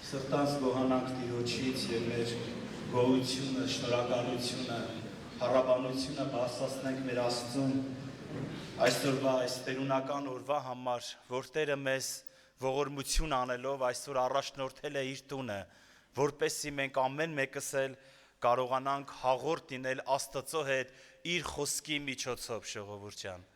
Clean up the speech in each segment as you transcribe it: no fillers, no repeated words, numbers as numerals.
Սրտանց գոհանանք Տիրոջից եւ մեր գոհությունը, շնորհակալությունը, փառաբանությունը բարձրացնենք մեր Աստծուն այսօրվա այս տերունական օրվա համար, որ Տերը մեզ ողորմություն անելով այսօր առաջնորդել է իր տունը, որպեսզի մենք ամեն մեկս էլ կարողանանք հաղորդ լինել Աստծո հետ իր խոսքի միջոցով, ժողովուրդ ջան։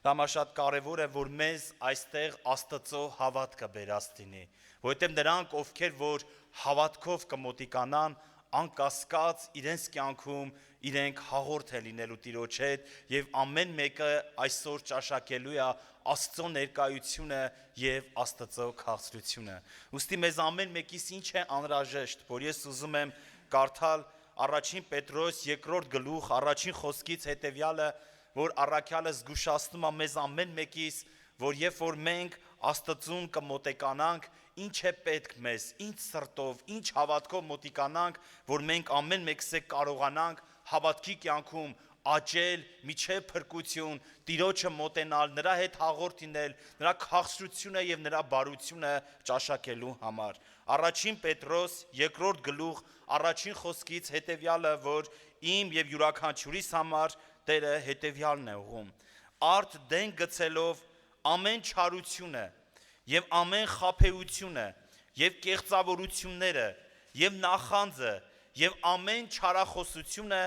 Դա շատ կարևոր է, որ մեզ այստեղ Աստծո հավատքը բերած լինի, որովհետև նրանք, ովքեր որ հավատքով կմոտիկանան, անկասկած իրենց կյանքում իրենք հաղորդ է լինելու Տիրոջ հետ եւ ամեն մեկը այսօր ճաշակելու է Աստծո ներկայությունը եւ Աստծո քաղցրությունը։ Ուստի մեզ ամեն մեկիս ինչ է անհրաժեշտ, որ ես ուզում եմ կարդալ առաջին Պետրոս 2-րդ գլուխ առաջին խոսքից հետեւյալը, որ առաքյալը զգուշացնում է մեզ ամեն մեկիս, որ երբ որ մենք Աստծուն կմոտիկանանք, ինչ է պետք մեզ, ինչ սրտով, ինչ հավատքով մոտիկանանք, որ մենք ամեն մեկս կարողանանք հավատքի կյանքում աճել, միջև փրկություն, Տիրոջը մոտենալ, նրա հետ հաղորդ լինել, նրա քաղցրությունը եւ նրա բարությունը ճաշակելու համար։ Առաջին Պետրոս 2-րդ գլուխ առաջին խոսքից հետեւյալը, որ իմ եւ յուրաքանչյուրիս համար Տերը հետևյալն է ուղում. Արդ դեն գցելով ամեն չարությունը եւ ամեն խաբեությունը եւ կեղծավորությունները եւ նախանձը եւ ամեն չարախոսությունը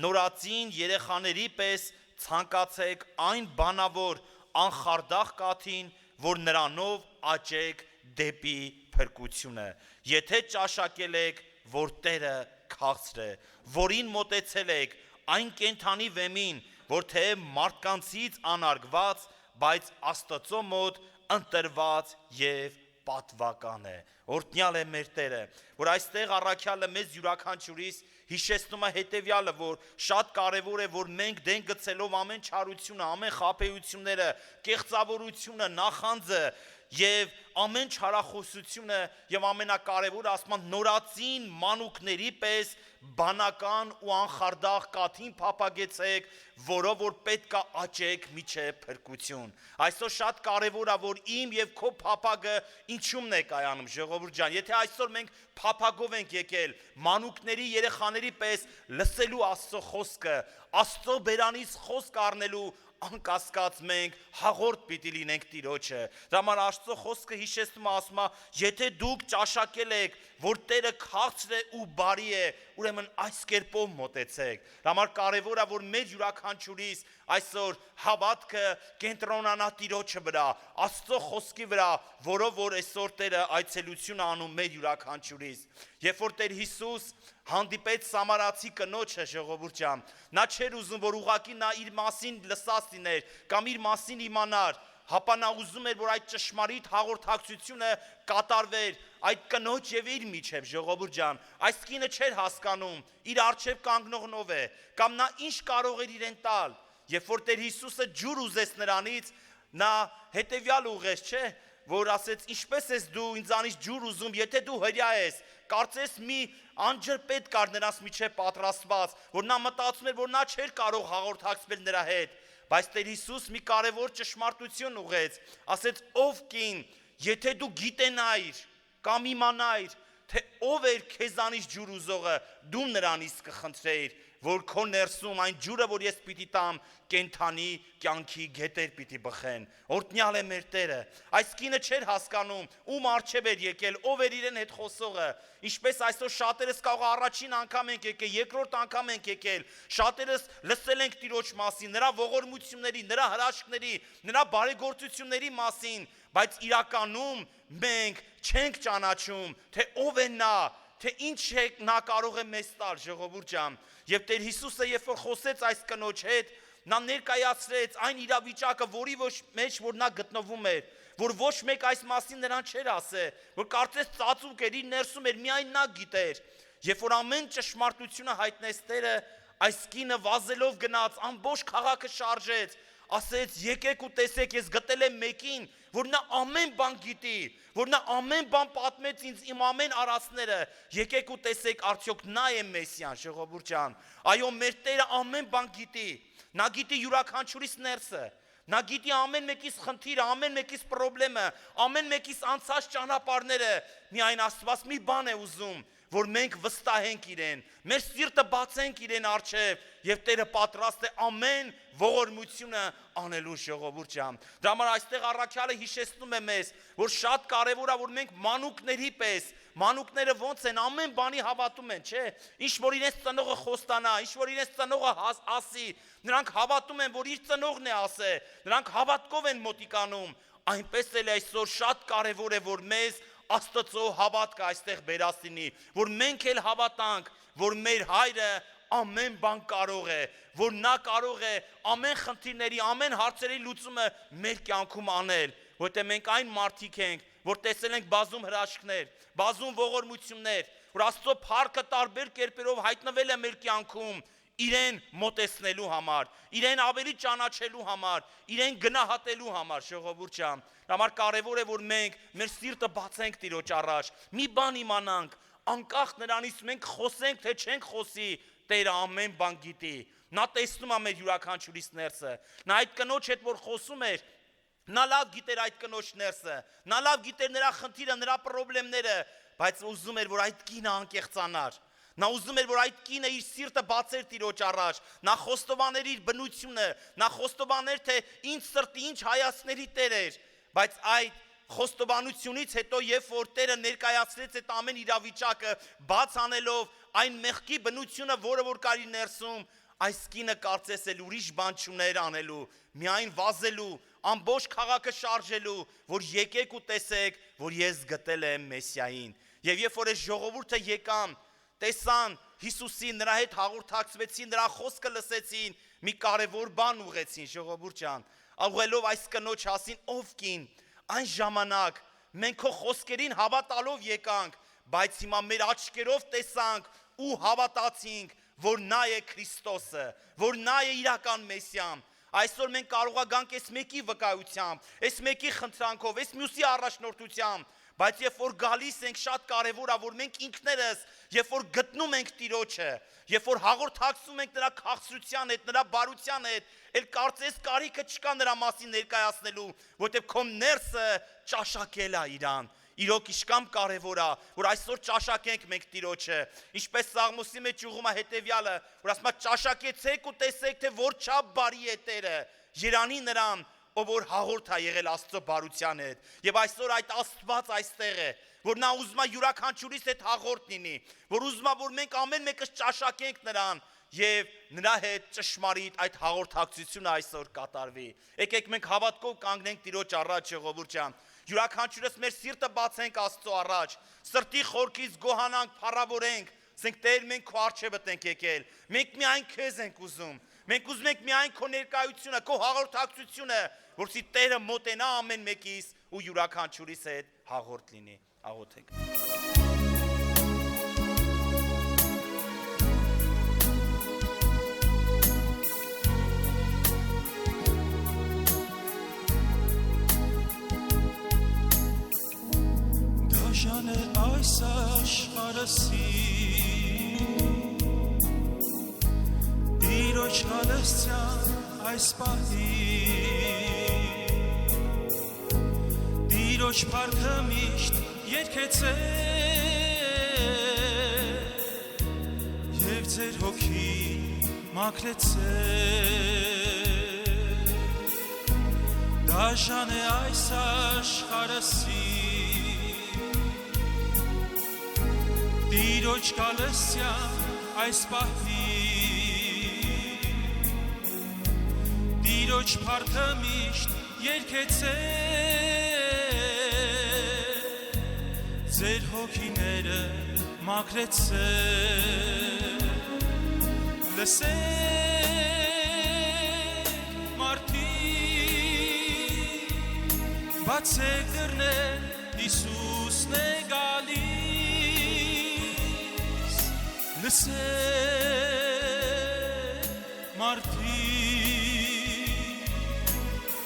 նորածին երեխաների պես ցանկացեք այն բանավոր անխարդախ կաթին, որ նրանով աճեք դեպի փրկությունը։ Եթե ճաշակել եք, որ Տերը քաղցր է, որին մոտեցել եք, այն կենդանի վեմին, որ թե մարդկանցից անարգված, բայց Աստծո մոտ ընտրված եւ պատվական է։ Օրհնյալ է մեր Տերը, որ այստեղ առաքյալը մեզ յուրաքանչյուրիս հիշեցնում է հետեւյալը, որ շատ կարևոր է, որ մենք դեն գցելով ամեն չարությունը, ամեն խաբեությունները, կեղծավորությունը, նախանձը եւ ամեն չարախոսությունը եւ ամենակարևորը ասում նորածին մանուկների պես բանական ու անխարդախ կաթին փափագեցեք, որով որ պետք է աճեք միջև փրկություն։ Այսօր շատ կարևոր է, որ իմ եւ քո փափագը ինչումն է կայանում, ժողովուրդ ջան։ Եթե այսօր մենք փափագով ենք եկել մանուկների երեխաների պես լսելու Աստծո խոսքը, Աստծո բերանից խոսք առնելու, անկասկած մենք հաղորդ պիտի լինենք Տիրոջը։ Դրա համար Աստծո խոսքը հիշեցնում է, ասում է, եթե դուք ճաշակել եք, որ Տերը քաղցր է ու բարի է, ուրեմն այս կերպով մոտեցեք։ Դրա համար կարևոր է, որ մեր յուրաքանչյուրիս այսօր հավատքը կենտրոնանա Տիրոջը վրա, Աստծո խոսքի վրա, որով որ այսօր Տերը այցելություն անում մեր յուրաքանչյուրիս։ Երբ որ Տեր Հիսուս հանդիպեց Սամարացի կնոջը, ժողովուրդ ջան, նա չէր ուզում, որ ուղղակի նա իր մասին լսած լիներ կամ իր մասին իմանար, հապա նա ուզում էր, որ այդ ճշմարիտ հաղորդակցությունը կատարվեր այդ կնոջ եւ իր միջև, ժողովուրդ ջան։ Այս կինը չէր հասկանում իր արժեվ կանգնողնով է կամ նա ինչ կարող էր իրեն տալ։ Երբ որ Տեր Հիսուսը ջուր ուզեց նրանից, նա հետեւյալ ուղեց, չէ, որ ասեց, ինչպես ես դու ինձանից ջուր ուզում, եթե դու հրյա ես, կարծես մի անջր պետք կար նրանց միջև պատրաստված, որ նա մտածում էր, որ նա չէր կարող հաղորդակցվել նրա հետ, բայց Տեր Հիսուս մի կարևոր ճշմարտություն ուղեց, ասեց, ով կին, եթե դու գիտենայիր կամ իմանայիր, թե ով էր քեզանից ջուր ուզողը, դու նրանից կխնդրեիր, որ քո ներսում այն ջուրը, որ ես պիտի տամ, կենթանի կյանքի գետեր պիտի բխեն։ Օրհնյալ է մեր Տերը։ Այս կինը չէր հասկանում ում առջև էր եկել, ով էր իրեն հետ խոսողը։ Ինչպես այսօր շատերս կարող առաջին անգամ ենք եկել, երկրորդ անգամ ենք եկել, շատերս լսել ենք Տիրոջ մասին, նրա ողորմությունների, նրա հրաշքների, նրա բարեգործությունների մասին, բայց իրականում մենք չենք ճանաչում, թե ով է նա, թե ինչ է նա կարող է մեզ տալ, ժողովուրդ ջան։ Եվ Տեր Հիսուսը երբ որ խոսեց այս կնոջ հետ, նա ներկայացրեց այն իրավիճակը, որի մեջ որ նա գտնվում էր, որ ոչ մեկ այս մասին նրան չէր ասել, որ կարծես ծածուկ էր, իր ներսում էր, միայն նա գիտեր։ Երբ որ ամեն ճշմարտությունը հայտնեց Տերը, այս կինը վազելով գնաց, ամբողջ քաղաքը շարժեց, ասեց, եկեք ու տեսեք, ես գտել եմ մեկին, որ նա ամեն բան գիտի, որ նա ամեն բան պատմեց ինձ իմ ամեն արածները, եկեք ու տեսեք, արդյոք նա է Մեսիան, ժողովուրդ ջան։ Այո, մեր Տերը ամեն բան գիտի, նա գիտի յուրաքանչյուրիս ներսը, Նա գիտի ամեն մեկիս խնդիրը, ամեն մեկիս պրոբլեմը, ամեն մեկիս անցած ճանապարհները, միայն Աստված մի բան է ուզում, որ մենք վստահենք իրեն, մեր սիրտը բացենք իրեն առջև եւ Տերը պատրաստ է ամեն ողորմությունը անելու ժողովուրդ ջան։ Դրա համար այստեղ առաքյալը հիշեցնում է մեզ, որ շատ կարեւոր է, որ մենք մանուկների պես, մանուկները ոնց են, ամեն բանի հավատում են, չէ՞։ Ինչ որ իրենց ծնողը խոստանա, ինչ որ իրենց ծնողը ասի, նրանք հավատում են, որ իր ծնողն է ասել, նրանք հավատքով են մոտիկանում։ Այնպես էլ այսօր շատ կարեւոր է, որ մեզ Աստծո հավատքը այստեղ բերած լինի, որ մենք էլ հավատանք, որ մեր հայրը ամեն բան կարող է, որ նա կարող է ամեն խնդիրների, ամեն հարցերի լուծումը մեր կյանքում անել, որտեղ մենք այն մարդիկ ենք, որ տեսել ենք բազում հրաշքներ, բազում ողորմություններ, որ Աստծո փառքը տարբեր կերպերով հայտնվել է մեր կյանքում, իրեն մոտեցնելու համար, իրեն ավելի ճանաչելու համար, իրեն գնահատելու համար, ժողովուրդ ջան։ Համար կարևոր է, որ մենք մեր սիրտը բացենք Տիրոջ առաջ, մի բան իմանանք, անկախ նրանից մենք խոսենք, թե չենք խոսի, Տերը ամեն բան գիտի։ Նա տեսնում է մեր յուրաքանչյուրիս ներսը։ Նա այդ կնոջ հետ որ խոսում էր, նա լավ գիտեր այդ կնոջ ներսը, նա լավ գիտեր նրա խնդիրը, նրա պրոբլեմները, բայց ուզում էր, որ այդ կինը անկեղծանար։ Նա ուզում էր, որ այդ կինը իր սիրտը բացեր Տիրոջ առաջ, նա խոստովաներ իր բնությունը, նա խոստովաներ, թե ինչ սրտի, ինչ հայացքների Տեր էր, բայց այդ խոստովանությունից հետո, երբ որ Տերը ներկայացրեց այդ ամեն իրավիճակը, բաց անելով այն մեղքի բնությունը, որը որ կար իր ներսում, այս կինը կարծես էլ ուրիշ բան չուներ անելու, միայն վազելու, ամբողջ քաղաքը շարժելու, որ եկեք ու տեսեք, որ ես գտել եմ Մեսիային։ Եվ երբ որ այս ժողովուրդը եկան, տեսան Հիսուսին, նրա հետ հաղորդակցվեցին, նրա խոսքը լսեցին, մի կարևոր բան ուղեցին, ժողովուրդ ջան, ուղղելով այս կնոջ հասին, ով կին, այն ժամանակ մենք քո խոսքերին հավատալով եկանք, բայց հիմա մեր աչքերով տեսանք ու հավատացինք, որ նա է Քրիստոսը, որ նա է իրական Մեսիան։ Այսօր մենք կարող ենք գանք այս մեկի վկայությամբ, այս մեկի խնդրանքով, այս մյուսի առաջնորդությամբ, բայց երբ որ գալիս ենք, շատ կարևոր է, որ մենք ինքներս, երբ որ գտնում ենք Տիրոջը, երբ որ հաղորդակցում ենք նրա քաղցրության հետ, նրա բարության հետ, էլ կարծես կարիքը չկա նրա մասին ներկայացնելու, որտեղ քո ներսը ճաշակել է իրան։ Իրոք իշքամ կարևոր է, որ այսօր ճաշակենք մենք Տիրոջը, ինչպես Սաղմոսի մեջ ուղում է հետևյալը, որ ասում է ճաշակեցեք ու տեսեք, թե որչափ բարի է Տերը, երանի նրան, ով որ հաղորդ է եղել Աստծո բարության հետ, եւ այսօր այդ Աստված այստեղ է, որ նա ուզում է յուրաքանչյուրիս հետ հաղորդ լինի, որ ուզում է, որ մենք ամեն մեկս ճաշակենք նրան եւ նրա հետ ճշմարիտ այդ հաղորդակցությունը այսօր կատարվի։ Եկեք մենք հավատքով կանգնենք Տիրոջ առաջ, ժողովուրդ ջան, յուրաքանչյուրս մեր սիրտը բացենք Աստծո առաջ, սրտի խորքից գոհանանք, փառավորենք, ասենք Տեր, մենք քո առջևդ ենք եկել, մենք միայն քեզ ենք ուզում, մենք ուզում ենք միայն քո ներկայությունը, քո հաղորդակցությունը, որպեսզի Տերը մոտենա ամեն մեկիս ու յուրաքանչյուրիս հետ հաղորդ լինի։ Աղոթենք։ Դաժան է այս աշխարհսի Տիրոջ հալստյան այս պահի Տիրոջ փառքը միշտ երգեցե Եվ ձեր հոգի մաքրեցե Դաժան է այս աշխարհսի Տիրոջ գալստյան այս պահի Տիրոջ փառքը միշտ երգեցե Ձեր հոգիները մաքրեցե Լսեք մարդիկ բացեք դռներ Հիսուսն է գալիս Լսեք մարդիկ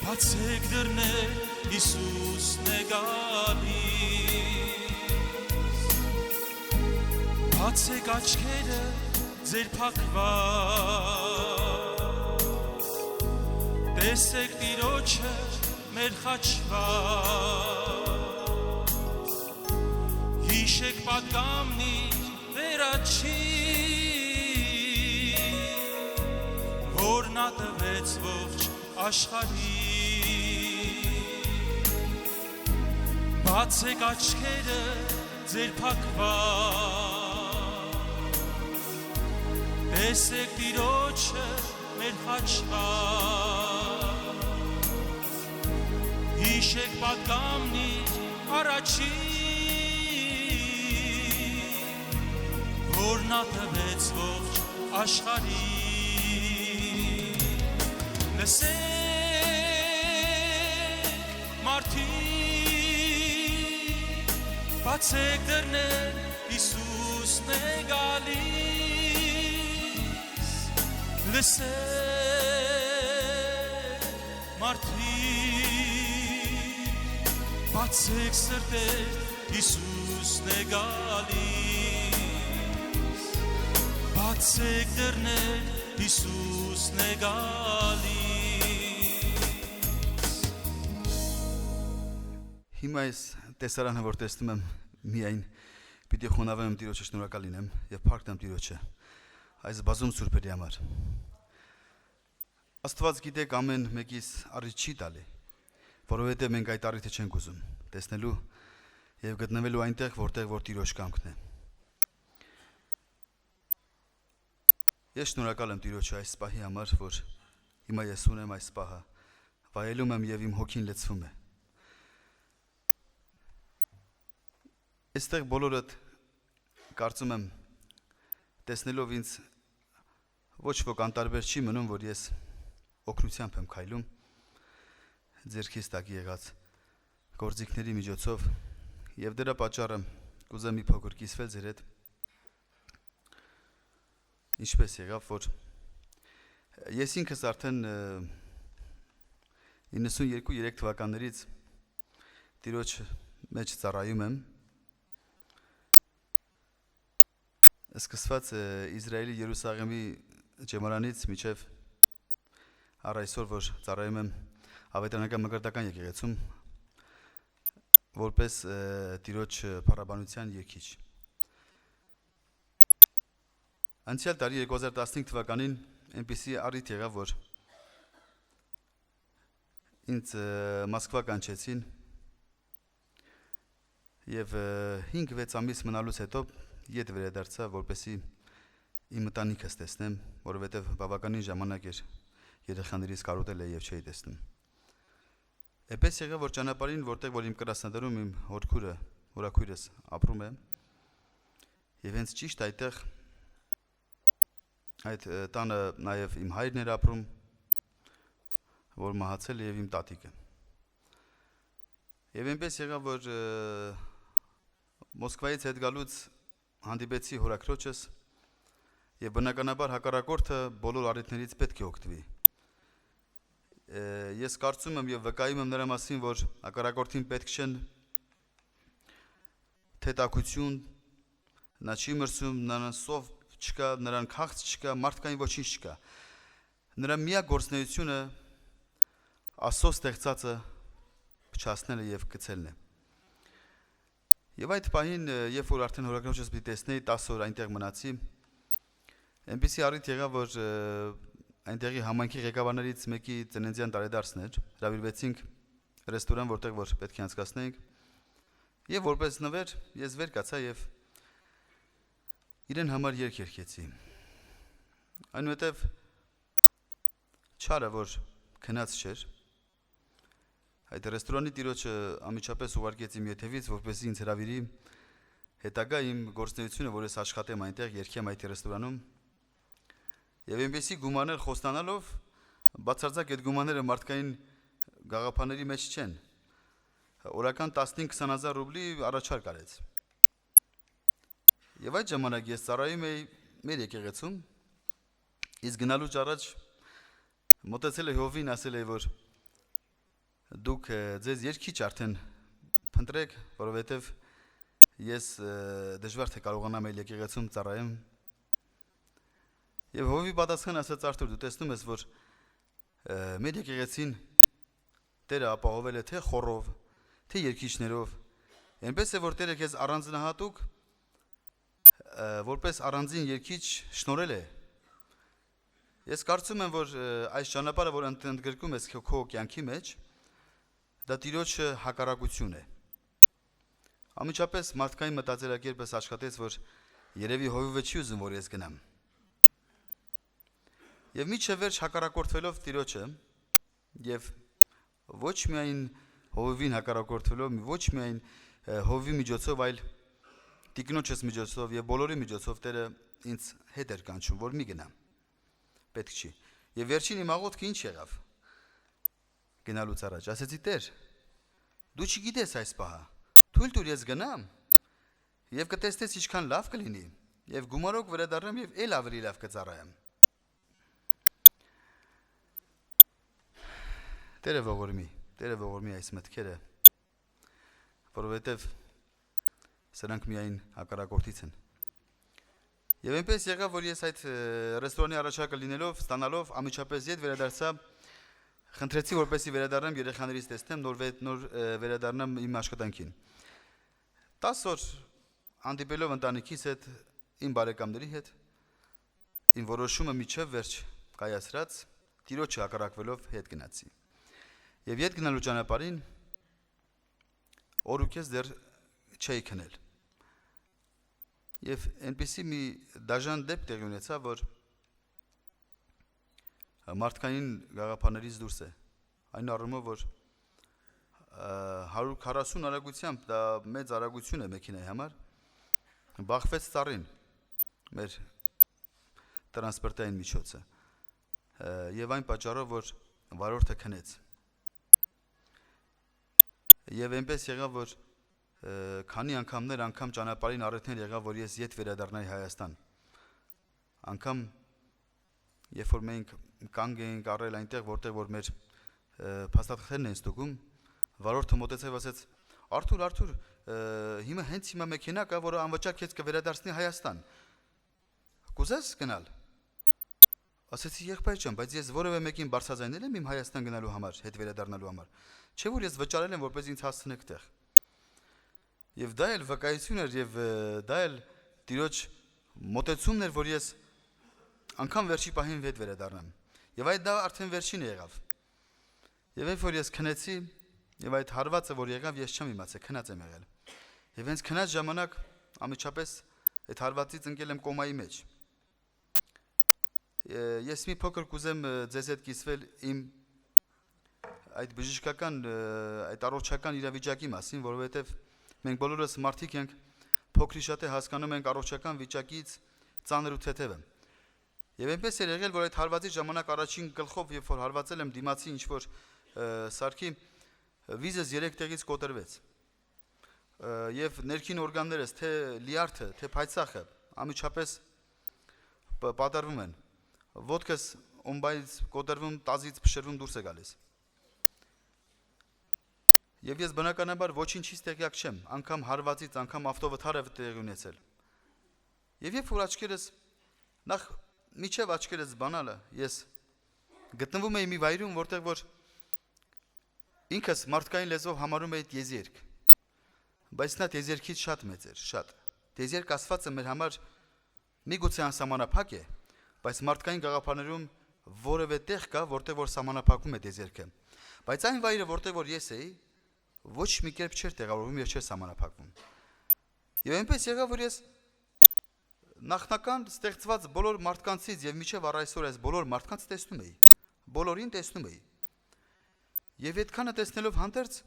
բացեք դռներ Հիսուսն է գալիս Բացեք աչքերը ձեր փակված տեսեք Տիրոջը մեր խաչված հիշեք պատգամնի վերաչի որ նա տվեց ողջ աշխարհի բացեք աչքերը ձեր փակված տեսեք Տիրոջը մեր խաչված հիշեք պատգամնի առաջի որ նա տվեց ողջ աշխարհի լսեք մարդիկ բացեք դռներ Հիսուսն է գալիս լսեք մարդիկ բացեք սրտեր Հիսուսն է գալիս բացեք դռներ Հիսուսն է գալիս Հիմա այս տեսարանը որ տեսնում եմ միայն պիտի խոնավեմ Տիրոջը շնորհակալ լինեմ եւ փառքեմ Տիրոջը այս բազում սուրբերի համար Աստված գիտեք ամեն մեկիս առիթ չի տալի որովհետեւ մենք այդ առիթը չենք ուզում տեսնելու եւ գտնվելու այնտեղ որտեղ որ Տիրոջ կամքն է Ես շնորհակալ եմ Տիրոջը այս պահի համար որ հիմա ես ունեմ այս պահը վայելում եմ եւ իմ հոգին լցվում է Այստեղ բոլորդ կարծում եմ տեսնելով ինձ ոչ ոք անտարբեր չի մնում որ ես օգնությամբ եմ քայլում ձերքից տակ եղած գործիքների միջոցով եւ դրա պատճառը կուզեմ մի փոքր կիսվել ձեր հետ ինչպես եղավ որ ես ինքս արդեն 92-3 թվականներից Տիրոջ մեջ ծառայում եմ Սկսված Իսրայելի Երուսաղեմի ջեմարանից միջև առ այսօր որ ծառայում եմ ավետարանական մկրտական եկեղեցում որպես Տիրոջ փառաբանության երգիչ Անցյալ տարի 2015 թվականին այնպիսի առիթ եղավ որ ինձ Մոսկվա կանչեցին եւ 5-6 ամիս մնալուց հետո Ետ վերադարձա, որպեսի իմ ընտանիքս տեսնեմ, որովհետև բավականին ժամանակ էր երեխաներից կարոտել է եւ չէի տեսնում։ Էպես եղավ որ ճանապարհին, որտեղ որ իմ կրասնադարում իմ հորաքույրս ապրում է, եւ հենց ճիշտ այդտեղ այդ տանը նաեւ իմ հայրն էր ապրում, որ մահացել է եւ իմ տատիկը։ Եվ այնպես եղավ որ Մոսկվայից հետ գալուց հանդիպեցի հորաքրոջս եւ բնականաբար հակառակորդը բոլոր առիթներից պետք է օգտվի։ Ես կարծում եմ եւ վկայում եմ նրա մասին, որ հակառակորդին պետք չեն թետակություն, նա չի մրցում, նրան սով չկա, նրան քաղց չկա, մարդկային ոչինչ չկա։ Նրա միակ գործունեությունը Աստծո ստեղծածը փչացնելը եւ գցելն է։ Եվ այդ պահին, երբ որ արդեն հորաքրոջս պիտի տեսնեի 10 օր այնտեղ մնացի, այնպիսի առիթ եղավ, որ այնտեղի համայնքի ղեկավարներից մեկի ծննդյան տարեդարձն էր, հրավիրվեցինք ռեստորան, որտեղ որ պետք է անցկացնեինք, եւ որպես նվեր ես վեր կացա եւ իրեն համար երգ երգեցի։ Այնուհետև չարը, որ քնած չէր, այդ ռեստորանի տիրոջը ամիջապես ուղարկեց իմ ետևից, որպեսզի ինձ հրավիրի հետագա իմ գործունեությունը, որ ես աշխատեմ այնտեղ, երգեմ այդ ռեստորանում։ Եվ այնպեսի գումարներ խոստանալով, բացարձակ այդ գումարները մարդկային գաղափարների մեջ չեն։ Օրական 15-20 հազար ռուբլի առաջարկ արեց։ Եվ այդ ժամանակ ես ծառայում էի մեր եկեղեցում, իսկ գնալուց առաջ մոտեցել է հովին, ասել է, որ դուք ձեզ երգիչ արդեն փնտրեք, որովհետև ես դժվար թե կարողանամ այլ եկեղեցում ծառայեմ։ Եվ հովի պատասխան ասաց Արթուր, դու տեսնում ես, որ մեր եկեղեցին Տերը ապահովել է թե խորով, թե երկիչներով, այնպես է որ Տերը քեզ առանձնահատուկ որպես առանձին երկիչ շնորհել է։ Ես կարծում եմ, որ այս ճանապարհը, որ ընդգրկում ես քո կյանքի մեջ, դա Տիրոջը հակառակություն է։ Ամիջապես մարդկային մտածելակերպս աշխատեց, որ երևի հովիվը չի ուզում, որ ես գնամ։ Եվ միջև վերջ հակառակորդվելով Տիրոջը, եւ ոչ միայն հովիվին հակառակորդվելով, ոչ միայն հովիվի միջոցով, այլ Տիկնոջս միջոցով եւ բոլորի միջոցով Տերը ինձ հետ էր կանչում, որ մի գնամ։ Պետք չի։ Եվ վերջին իմ աղոթքը ինչ եղավ։ Գնալուց առաջ ասեցի Տեր, դու չգիտես այս պահը։ Թույլ տուր ես գնամ եւ կտեսնես ինչքան լավ կլինի եւ գումարով վերադառնամ եւ ել ավելի լավ կծառայեմ։ Տերը ողորմի այս մտքերը, որովհետեւ սրանք միայն հակառակորդից են։ Եվ այնպես եղավ, որ ես այդ ռեստորանի առաջարկը լինելով, ստանալով ամիջապես ետ վերադարձա, խնդրեցի, որպեսզի վերադառնամ երեխաներից տեսնեմ, նոր վերադառնամ իմ աշխատանքին։ 10 օր հանդիպելով ընտանիքիս հետ, իմ բարեկամների հետ, իմ որոշումը միջև վերջ կայացրած, Տիրոջը հակառակվելով հետ գնացի։ Եվ ետ գնալու ճանապարհին օր ու կես դեռ չէի քնել։ Եվ այնպիսի մի դաժան դեպք տեղի ունեցավ, որ մարդկային գաղափարներից դուրս է։ Այն առումով, որ 140 արագությամբ, դա մեծ արագություն է մեքենայի համար, բախվեց ծառին մեր տրանսպորտային միջոցը։ Եվ այն պատճառով, որ վարորդը քնեց։ Եվ այնպես եղավ, որ քանի անգամ ճանապարհին առիթներ եղավ, որ ես ետ վերադառնայի Հայաստան։ Անգամ երբ որ մենք կանգ էինք առել այնտեղ, որտեղ որ մեր փաստաթղթերն են ստուգում, վարորդը մոտեցավ եւ ասեց. Արթուր, հիմա մեքենա կա, որը անվճար քեզ կվերադարձնի Հայաստան։ Կուզես գնալ։ Ասեցի եղբայր ջան, բայց ես որևէ մեկին բարձրաձայնել եմ իմ Հայաստան գնալու համար, հետ վերադառնալու համար։ Չէ՞ որ ես վճարել եմ, որպես ինձ հասցնեք տեղ։ Եվ դա էլ վկայություն էր եւ դա էլ Տիրոջ մոտեցումն էր, որ ես անգամ վերջի պահին հետ վերադառնամ։ Եվ այդ դա արդեն վերջինը եղավ։ Եվ երբ որ ես քնեցի, եւ այդ հարվածը որ եղավ, ես չեմ իմացել, քնած եմ եղել։ Եվ հենց քնած ժամանակ ամիջապես այդ հարվածից ընկել եմ կոմայի մեջ։ Ես մի փոքր կուզեմ ձեզ հետ կիսվել իմ այդ բժշկական, այդ առողջական իրավիճակի մասին, որովհետև մենք բոլորս մարդիկ ենք, փոքրի շատ է հասկանում ենք առողջական վիճակից ծանր ու թեթևը։ Եվ այնպես էր եղել, որ այդ հարվածի ժամանակ առաջին գլխով, երբ որ հարվածել եմ դիմացի ինչ-որ սարքի, վիզս 3 տեղից կոտրվեց։ Եվ ներքին օրգաններս, թե լիարդը, թե փայծախը, ամիջապես պատարվում են։ Ոտքս ումբայից կոտրվում, տազից փշրվում դուրս է գալիս։ Եվ ես բնականաբար ոչինչից տեղյակ չեմ, անգամ հարվածից, անգամ ավտովթար է տեղի ունեցել։ Եվ երբ որ աչքերս, նախ միջև աչքերս բանալը, ես գտնվում էի մի վայրում, որտեղ որ ինքս մարդկային լեզվով համարում էի տիեզերք, բայց նա տիեզերքից շատ մեծ էր, շատ։ Տիեզերք ասվածը մեր համար միգուցե անսահմանափակ է, բայց մարդկային գաղափարներում որևէ տեղ կա, որտեղ որ սահմանափակում է տիեզերքը։ Բայց այն վայրը, որտեղ որ ես էի, ոչ մի կերպ չէր տեղավորվում եւ չէր սահմանափակվում։ Եվ այնպես եղավ, որ ես նախնական ստեղծված բոլոր մարդկանցից եւ միջև առ այսօր այս բոլոր մարդկանց տեսնում էի, բոլորին տեսնում էի։ Եվ այդքանը տեսնելով հանդերձ,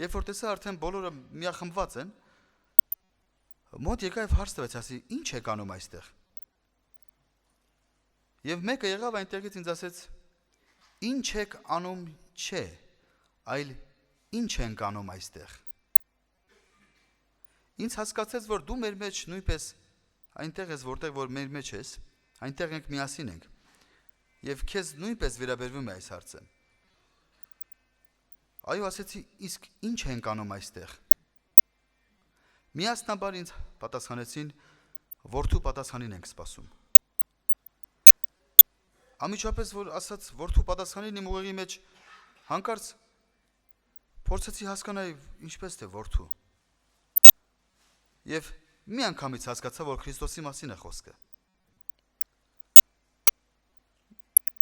երբ որ տեսա արդեն բոլորը միախմբված են, մոտ եկա եւ հարց տվեց, ասի, ի՞նչ եք անում այստեղ։ Եվ մեկը եղավ այնտեղից ինձ ասեց. «Ինչ եք անում չէ, այլ ինչ ենք անում այստեղ»։ Ինձ հասկացեց, որ դու մեր մեջ նույնպես այնտեղ ես, որտեղ որ մեր մեջ ես, այնտեղ ենք միասին ենք։ Եվ քեզ նույնպես վերաբերվում է այս հարցը։ Այո, ասեցի, իսկ ինչ ենք անում այստեղ։ Միասնաբար ինձ պատասխանեցին, որդու պատասխանին ենք սպասում։ ամիջապես որ ասած որդու պատասխանին իմ ուղեղի մեջ հանկարծ փորձեցի հասկանալ ինչպես թե որդու։ Եվ մի անգամից հասկացա, որ Քրիստոսի մասին է խոսքը։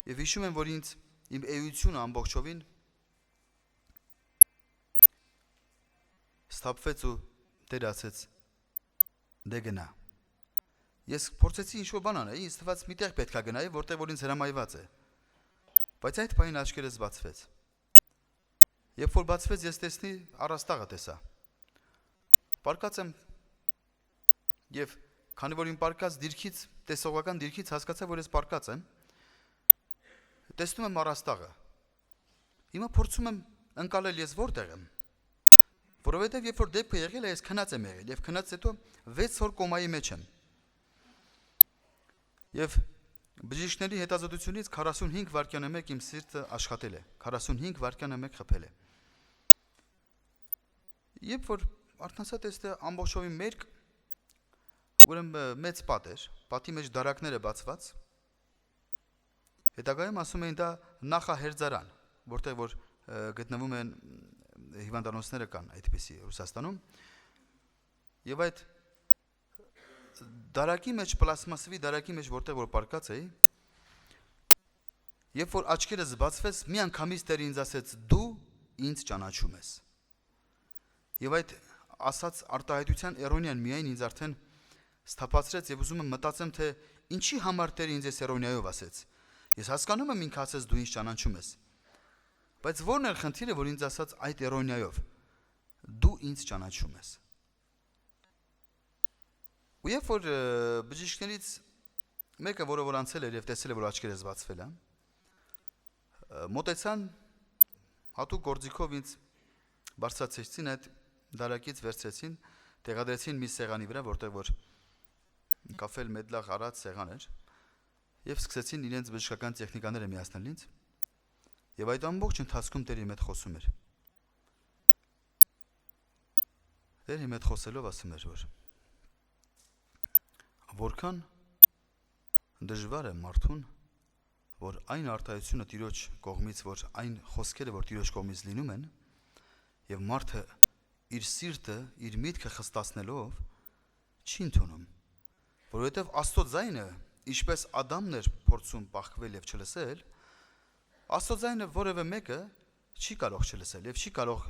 Եվ հիշում եմ, որ ինձ իմ էությունը ամբողջովին ստապվեց ու Տեր ասեց դե գնա։ Ես փորձեցի ինչ-որ բան անել, ինձ թվաց միտեղ պետք է գնայի, որտեղ որ ինձ հրամայված է։ Բայց այդ պահին աչքերս բացվեց։ Երբ որ բացվեց, ես տեսնի առաստաղը տեսա։ Պարկած եմ եւ քանի որ իմ պարկած դիրքից, տեսողական դիրքից հասկացա, որ ես պարկած եմ, տեսնում եմ առաստաղը։ Հիմա փորձում եմ ընկալել ես որտեղ եմ։ Որովհետեւ երբ որ դեպքը եղել է, ես քնած եմ եղել եւ քնած հետո 6 օր կոմայի մեջ եմ։ Եվ բժիշկների հետազոտությունից 45 վայրկյանը մեկ իմ սիրտը աշխատել է, 45 վայրկյանը մեկ խփել է։ Երբ որ արթնացա տեսա ամբողջովին մերկ, ուրեմն մեծ պատ էր, պատի մեջ դարակները բացված։ Հետագայում ասում էին դա նախահերձարան, որտեղ որ գտնվում են հիվանդանոցները կան այդպիսի Ռուսաստանում։ Եվ այդ դարակի մեջ, պլաստմասի դարակի մեջ, որտեղ որ պարկած էի, երբ որ աչքերս բացվեց, մի անգամից Տերը ինձ ասեց. «Դու ինձ ճանաչում ես»։ Եվ այդ ասած արտահայտության էրոնիան միայն ինձ արդեն սթափացրեց եւ ուզում եմ մտածեմ, թե ինչի համար Տերը ինձ այս էրոնիայով ասեց։ Ես հասկանում եմ ինքը ասեց դու ինձ ճանաչում ես։ Բայց ո՞րն է խնդիրը, որ ինձ ասած այդ էրոնիայով դու ինձ ճանաչում ես։ Ու երբ որ բժիշկներից մեկը, որը որ անցել էր եւ տեսել է, որ աչքերս բացվել է, մոտեցան հատուկ գործիքով ինձ բարձրացրեցին այդ դարակից վերցրեցին, տեղադրեցին մի սեղանի վրա, որտեղ որ կաֆել մեդլախ առած սեղան էր, եւ սկսեցին իրենց բժշկական տեխնիկաները միացնել ինձ, եւ այդ ամբողջ ընթացքում Տերը իմ հետ խոսում էր։ Տերը իմ հետ խոսելով ասում էր, որ որքան դժվար է մարդուն, որ այն արտահայտությունը Տիրոջ կողմից, որ այն խոսքերը, որ Տիրոջ կողմից լինում են, եւ մարդը իր սիրտը, իր միտքը խստացնելով չի ընդունում, որովհետեւ Աստծո ձայնը, ինչպես Ադամն էր փորձում բախվել եւ չլսել, Աստծո ձայնը որևէ մեկը չի կարող չլսել եւ չի կարող